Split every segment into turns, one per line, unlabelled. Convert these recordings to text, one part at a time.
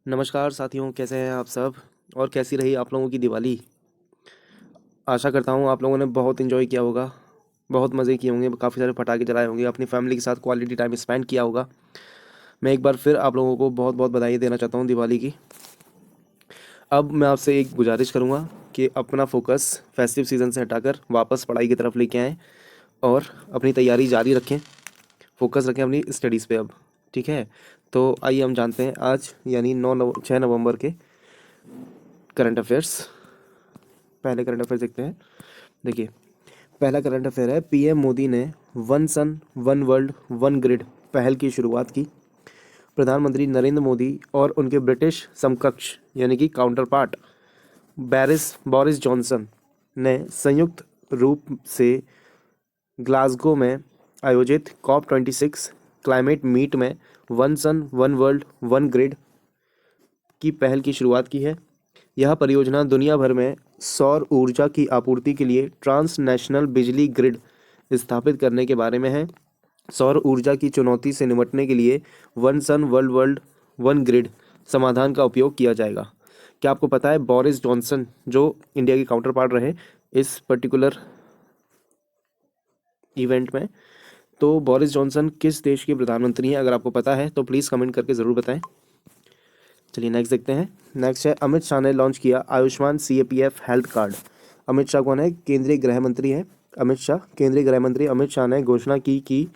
नमस्कार साथियों, कैसे हैं आप सब और कैसी रही आप लोगों की दिवाली। आशा करता हूँ आप लोगों ने बहुत एंजॉय किया होगा, बहुत मज़े किए होंगे, काफ़ी सारे पटाखे जलाए होंगे, अपनी फैमिली के साथ क्वालिटी टाइम स्पेंड किया होगा। मैं एक बार फिर आप लोगों को बहुत बहुत बधाई देना चाहता हूँ दिवाली की। अब मैं आपसे एक गुजारिश करूँगा कि अपना फोकस फेस्टिव सीज़न से हटाकर वापस पढ़ाई की तरफ लेके आएँ और अपनी तैयारी जारी रखें, फोकस रखें अपनी स्टडीज़ पे अब। ठीक है, तो आइए हम जानते हैं आज यानी 6 नवंबर के करंट अफेयर्स। पहले करंट अफेयर देखते हैं। देखिए, पहला करंट अफेयर है, पीएम मोदी ने one sun one world one grid पहल की शुरुआत की। प्रधानमंत्री नरेंद्र मोदी और उनके ब्रिटिश समकक्ष यानी कि काउंटर पार्ट बोरिस जॉनसन ने संयुक्त रूप से ग्लासगो में आयोजित COP26 क्लाइमेट मीट में one sun one world one grid की पहल की शुरुआत की है। यह परियोजना दुनिया भर में सौर ऊर्जा की आपूर्ति के लिए ट्रांसनेशनल बिजली ग्रिड स्थापित करने के बारे में है। सौर ऊर्जा की चुनौती से निपटने के लिए वन सन वर्ल्ड वर्ल्ड वन ग्रिड समाधान का उपयोग किया जाएगा। क्या आपको पता है बोरिस जॉनसन जो इंडिया के काउंटर पार्ट रहे इस पर्टिकुलर इवेंट में, तो बोरिस जॉनसन किस देश के प्रधानमंत्री हैं? अगर आपको पता है तो प्लीज़ कमेंट करके ज़रूर बताएं। चलिए नेक्स्ट देखते हैं। नेक्स्ट है, अमित शाह ने लॉन्च किया Ayushman CAPF health card. Amit Shah कौन है? केंद्रीय गृह मंत्री हैं अमित शाह। केंद्रीय गृह मंत्री अमित शाह ने घोषणा की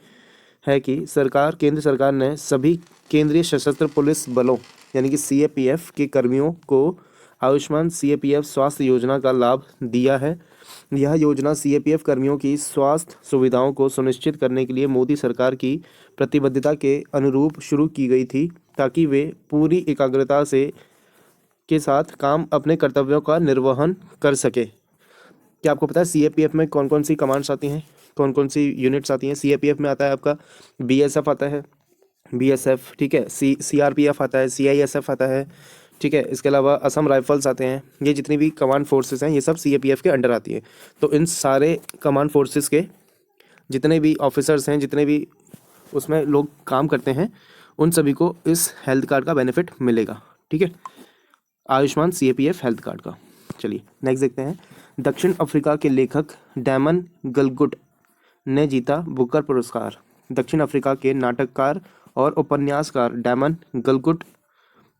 है कि केंद्र सरकार ने सभी केंद्रीय सशस्त्र पुलिस बलों यानी कि CAPF के कर्मियों को आयुष्मान CAPF स्वास्थ्य योजना का लाभ दिया है। यह योजना CAPF कर्मियों की स्वास्थ्य सुविधाओं को सुनिश्चित करने के लिए मोदी सरकार की प्रतिबद्धता के अनुरूप शुरू की गई थी, ताकि वे पूरी एकाग्रता से के साथ अपने कर्तव्यों का निर्वहन कर सके। क्या आपको पता है CAPF में कौन कौन सी कमांड्स आती हैं, कौन कौन सी यूनिट्स आती हैं? CAPF में आता है आपका BSF आता है, BSF, ठीक है, CRPF आता है, CISF आता है, ठीक है। इसके अलावा असम राइफल्स आते हैं। ये जितनी भी कमांड फोर्सेस हैं ये सब CAPF के अंडर आती है। तो इन सारे कमांड फोर्सेस के जितने भी ऑफिसर्स हैं, जितने भी उसमें लोग काम करते हैं, उन सभी को इस हेल्थ कार्ड का बेनिफिट मिलेगा। ठीक है, आयुष्मान CAPF हेल्थ कार्ड का। चलिए नेक्स्ट देखते हैं। दक्षिण अफ्रीका के लेखक डैमन गलगुट ने जीता बुकर पुरस्कार। दक्षिण अफ्रीका के नाटककार और उपन्यासकार डैमन गलगुट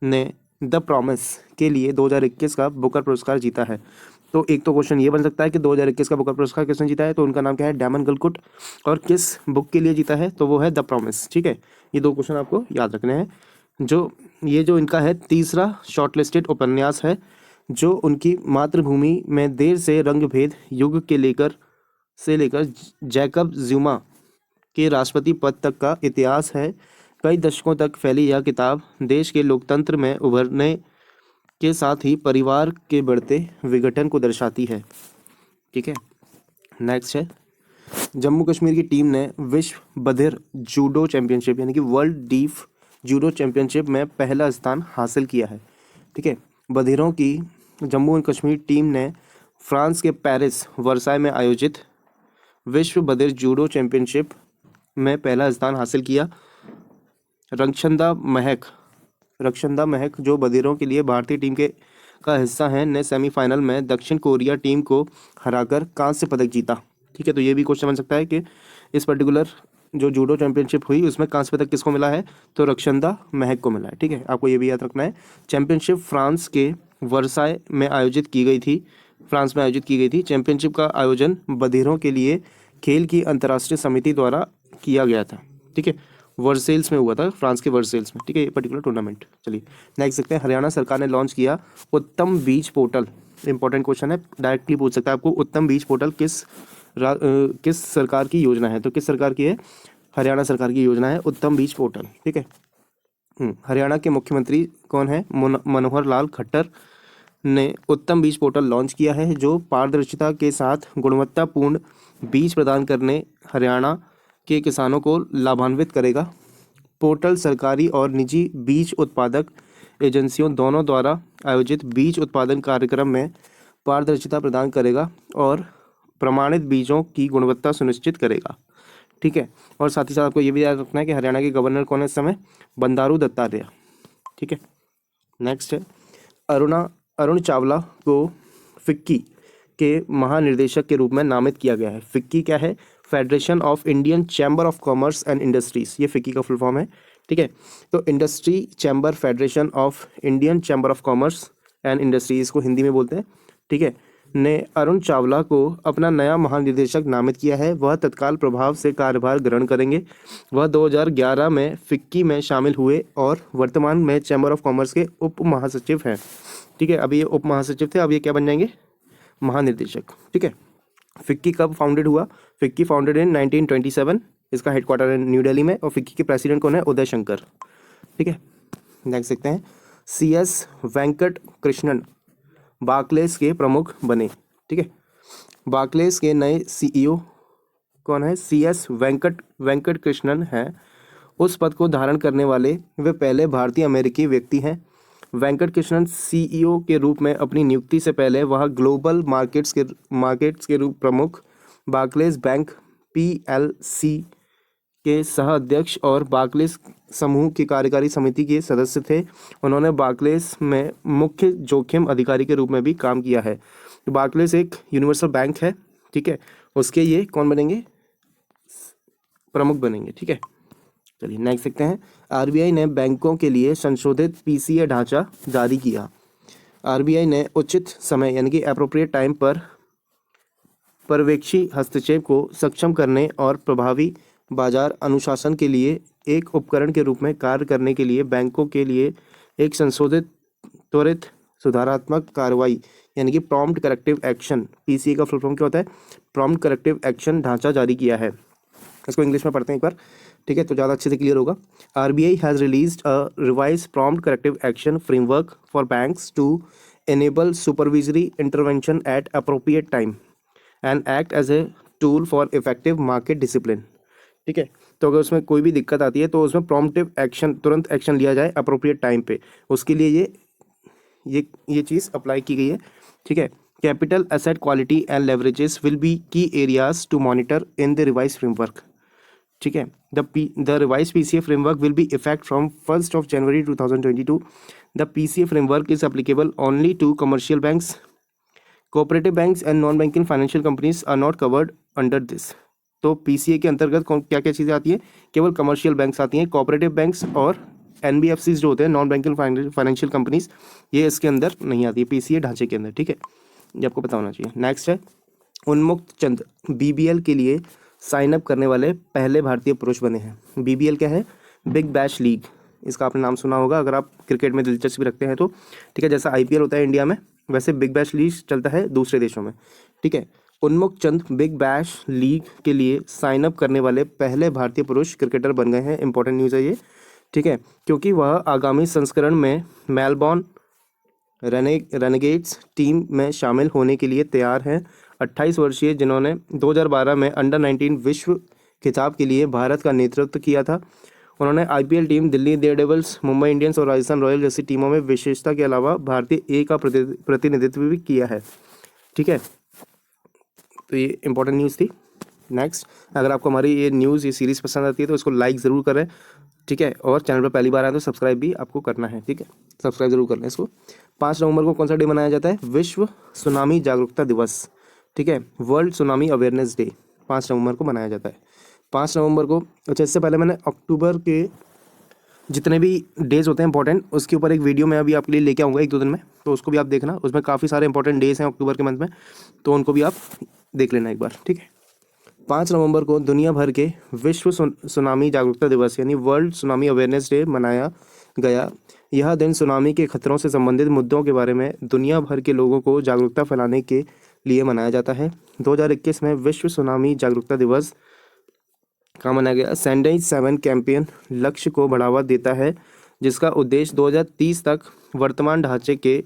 ने द प्रॉमिस के लिए 2021 का बुकर पुरस्कार जीता है। तो एक तो क्वेश्चन ये बन सकता है कि 2021 का बुकर पुरस्कार किसने जीता है, तो उनका नाम क्या है? डैमन गलगुट। और किस बुक के लिए जीता है, तो वो है द प्रॉमिस। ठीक है, ये दो क्वेश्चन आपको याद रखने हैं। जो इनका है तीसरा शॉर्टलिस्टेड उपन्यास है, जो उनकी मातृभूमि में देर से रंगभेद युग के लेकर जैकब ज़ुमा के राष्ट्रपति पद तक का इतिहास है। कई दशकों तक फैली यह किताब देश के लोकतंत्र में उभरने के साथ ही परिवार के बढ़ते विघटन को दर्शाती है। ठीक है, नेक्स्ट है, जम्मू कश्मीर की टीम ने विश्व बधिर जूडो चैंपियनशिप यानी कि वर्ल्ड डीफ जूडो चैंपियनशिप में पहला स्थान हासिल किया है। ठीक है, बधिरों की जम्मू एंड कश्मीर टीम ने फ्रांस के पेरिस वर्साई में आयोजित विश्व बधिर जूडो चैंपियनशिप में पहला स्थान हासिल किया। रक्षंदा महक जो बधिरों के लिए भारतीय टीम का हिस्सा हैं, ने सेमीफाइनल में दक्षिण कोरिया टीम को हराकर कांस्य पदक जीता। ठीक है, तो ये भी क्वेश्चन बन सकता है कि इस पर्टिकुलर जो जूडो चैंपियनशिप हुई उसमें कांस्य पदक किसको मिला है, तो रक्षंदा महक को मिला है। ठीक है, आपको ये भी याद रखना है। चैंपियनशिप फ्रांस के वर्साई में आयोजित की गई थी। चैंपियनशिप का आयोजन बधिरों के लिए खेल की अंतर्राष्ट्रीय समिति द्वारा किया गया था। ठीक है, वर्सेल्स में हुआ था, फ्रांस के वर्सेल्स में। ठीक है, ये पर्टिकुलर टूर्नामेंट। चलिए नेक्स्ट देखते हैं। हरियाणा सरकार ने लॉन्च किया उत्तम बीज पोर्टल। इंपॉर्टेंट क्वेश्चन है, डायरेक्टली पूछ सकता है आपको, उत्तम बीज पोर्टल किस सरकार की योजना है? तो किस सरकार की है? हरियाणा सरकार की योजना है उत्तम बीज पोर्टल। ठीक है, हरियाणा के मुख्यमंत्री कौन है? मनोहर लाल खट्टर ने उत्तम बीज पोर्टल लॉन्च किया है, जो पारदर्शिता के साथ गुणवत्तापूर्ण बीज प्रदान करने हरियाणा के किसानों को लाभान्वित करेगा। पोर्टल सरकारी और निजी बीज उत्पादक एजेंसियों दोनों द्वारा आयोजित बीज उत्पादन कार्यक्रम में पारदर्शिता प्रदान करेगा और प्रमाणित बीजों की गुणवत्ता सुनिश्चित करेगा। ठीक है, और साथ ही साथ आपको ये भी याद रखना है कि हरियाणा के गवर्नर कौन है इस समय? बंडारू दत्तात्रेय। ठीक है, नेक्स्ट है अरुण चावला को फिक्की के महानिदेशक के रूप में नामित किया गया है। फिक्की क्या है? Federation of Indian chamber of commerce and industries, ये फिक्की का फुल फॉर्म है। ठीक है, तो industry chamber, federation of Indian chamber of commerce and industries को हिंदी में बोलते हैं। ठीक है, ने अरुण चावला को अपना नया महानिदेशक नामित किया है। वह तत्काल प्रभाव से कार्यभार ग्रहण करेंगे। वह 2011 में फिक्की में शामिल हुए और वर्तमान में चैम्बर ऑफ कॉमर्स के उप महासचिव हैं। ठीक है, अभी ये उप महासचिव थे, अब ये क्या बन जाएंगे? महानिदेशक। ठीक है, फिक्की कब फाउंडेड हुआ? FICCI founded in 1927। इसका हेडक्वार्टर है न्यू दिल्ली में और फिक्की के प्रेसिडेंट कौन है? उदय शंकर। ठीक है, नेक्स्ट देखते हैं। CS वेंकट कृष्णन बार्कलेस के प्रमुख बने। ठीक है, बार्कलेस के नए CEO कौन है? CS वेंकट कृष्णन है। उस पद को धारण करने वाले वे पहले भारतीय अमेरिकी व्यक्ति हैं। वेंकट कृष्णन CEO के रूप में अपनी नियुक्ति से पहले वह ग्लोबल मार्केट्स के रूप प्रमुख, बार्कलेस बैंक PLC के सह अध्यक्ष और बार्कलेस समूह की कार्यकारी समिति के सदस्य थे। उन्होंने बार्कलेस में मुख्य जोखिम अधिकारी के रूप में भी काम किया है। तो बार्कलेस एक यूनिवर्सल बैंक है। ठीक है, उसके ये कौन बनेंगे? प्रमुख बनेंगे। ठीक है, चलिए नेक्स्ट देखते हैं। RBI ने बैंकों के लिए संशोधित PCA ढांचा जारी किया। RBI ने उचित समय यानी कि एप्रोप्रिएट टाइम पर पर्यवेक्षी हस्तक्षेप को सक्षम करने और प्रभावी बाजार अनुशासन के लिए एक उपकरण के रूप में कार्य करने के लिए बैंकों के लिए एक संशोधित त्वरित सुधारात्मक कार्रवाई यानी कि प्रॉम्प्ट करेक्टिव एक्शन, PCA का फुल फॉर्म क्या होता है? प्रॉम्प्ट करेक्टिव एक्शन ढांचा जारी किया है। इसको इंग्लिश में पढ़ते हैं एक बार। ठीक है, तो ज़्यादा अच्छे से क्लियर होगा। RBI has released a revised prompt corrective action framework for banks to enable supervisory intervention at appropriate time and act as a tool for effective market discipline। ठीक है, तो अगर उसमें कोई भी दिक्कत आती है तो उसमें प्रॉम्प्टिव एक्शन, तुरंत एक्शन लिया जाए अप्रोप्रिएट टाइम पे, उसके लिए ये चीज़ अप्लाई की गई है। ठीक है, capital asset quality and leverages will be key areas to monitor in the revise framework. ठीक है, the revise PCA framework will be effect from 1st of January 2022। The PCA framework is applicable only to commercial banks, cooperative banks and non banking financial companies are not covered under this. तो PCA के अंतर्गत क्या क्या चीज़ें आती हैं? केवल commercial banks आती हैं, कोऑपरेटिव बैंक्स और NBFCs जो होते हैं, नॉन बैंकिंग फाइनेंशियल कंपनीज, ये इसके अंदर नहीं आती है PCA ढांचे के अंदर। ठीक है, ये आपको पता होना चाहिए। नेक्स्ट है उन्मुक्त चंद BBL के लिए साइन अप करने वाले पहले भारतीय पुरुष बने हैं। BBL क्या है? Big bash league. इसका आपने नाम सुना होगा अगर आप क्रिकेट में दिलचस्पी रखते हैं तो। ठीक है, जैसा IPL होता है इंडिया में, वैसे बिग बैश लीग चलता है दूसरे देशों में। ठीक है, उन्मुक्त चंद बिग बैश लीग के लिए साइन अप करने वाले पहले भारतीय पुरुष क्रिकेटर बन गए हैं। इंपॉर्टेंट न्यूज़ है ये। ठीक है, क्योंकि वह आगामी संस्करण में मेलबॉर्न रेनेगेड्स टीम में शामिल होने के लिए तैयार हैं। 28 वर्षीय जिन्होंने 2012 में अंडर-19 विश्व खिताब के लिए भारत का नेतृत्व किया था। उन्होंने IPL team Delhi Daredevils, Mumbai Indians और राजस्थान रॉयल जैसी टीमों में विशेषता के अलावा भारतीय A का प्रतिनिधित्व भी किया है। ठीक है, तो ये इंपॉर्टेंट न्यूज़ थी। नेक्स्ट, अगर आपको हमारी ये न्यूज़, ये सीरीज़ पसंद आती है तो इसको लाइक ज़रूर करें। ठीक है, और चैनल पर पहली बार आए तो सब्सक्राइब भी आपको करना है। ठीक है, सब्सक्राइब जरूर कर लें इसको। 5 नवंबर को कौन सा डे मनाया जाता है? विश्व सुनामी जागरूकता दिवस। ठीक है, वर्ल्ड सुनामी अवेयरनेस डे 5 नवंबर को मनाया जाता है। 5 नवंबर को, अच्छा इससे पहले मैंने अक्टूबर के जितने भी डेज होते हैं इंपॉर्टेंट, उसके ऊपर एक वीडियो मैं अभी आपके लिए लेके आऊँगा 1-2 दिन में, तो उसको भी आप देखना। उसमें काफ़ी सारे इंपॉर्टेंट डेज हैं अक्टूबर के मंथ में, तो उनको भी आप देख लेना एक बार। ठीक है, 5 नवंबर को दुनिया भर के विश्व सुनामी जागरूकता दिवस यानी वर्ल्ड सुनामी अवेयरनेस डे मनाया गया। यह दिन सुनामी के खतरों से संबंधित मुद्दों के बारे में दुनिया भर के लोगों को जागरूकता फैलाने के लिए मनाया जाता है। 2021 में विश्व सुनामी जागरूकता दिवस का मनाया गया। सैंडविच 7 कैंपेन लक्ष्य को बढ़ावा देता है, जिसका उद्देश्य 2030 तक वर्तमान ढांचे के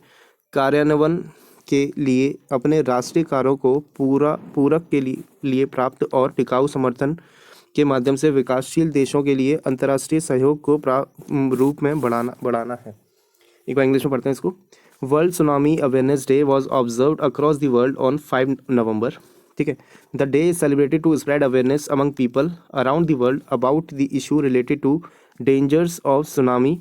कार्यान्वयन के लिए अपने राष्ट्रीय कार्यों को पूरक के लिए प्राप्त और टिकाऊ समर्थन के माध्यम से विकासशील देशों के लिए अंतर्राष्ट्रीय सहयोग को रूप में बढ़ाना है। एक बार इंग्लिश में पढ़ते हैं इसको। World Tsunami Awareness Day was observed across the world on 5 November. ठीक है, the day is celebrated to spread awareness among people around the world about the issue related to dangers of tsunami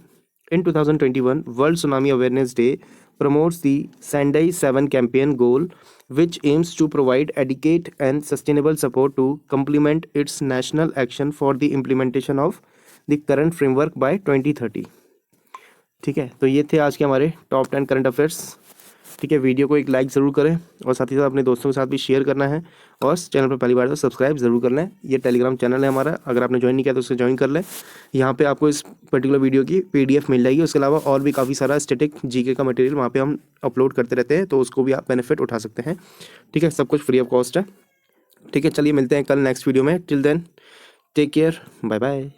In 2021, World Tsunami Awareness Day promotes the Sendai 7 campaign goal, which aims to provide adequate and sustainable support to complement its national action for the implementation of the current framework by 2030. ठीक है, तो ये थे आज के हमारे top 10 current affairs. ठीक है, वीडियो को एक लाइक ज़रूर करें और साथ ही साथ अपने दोस्तों के साथ भी शेयर करना है और चैनल पर पहली बार तो सब्सक्राइब ज़रूर कर लें। ये टेलीग्राम चैनल है हमारा, अगर आपने ज्वाइन नहीं किया तो उसे ज्वाइन कर लें। यहाँ पे आपको इस पर्टिकुलर वीडियो की PDF मिल जाएगी। उसके अलावा और भी काफ़ी सारा स्टैटिक GK का मटेरियल वहाँ पे हम अपलोड करते रहते हैं, तो उसको भी आप बेनिफिट उठा सकते हैं। ठीक है, सब कुछ फ्री ऑफ कॉस्ट है। ठीक है, चलिए मिलते हैं कल नेक्स्ट वीडियो में। Till then take care, bye bye.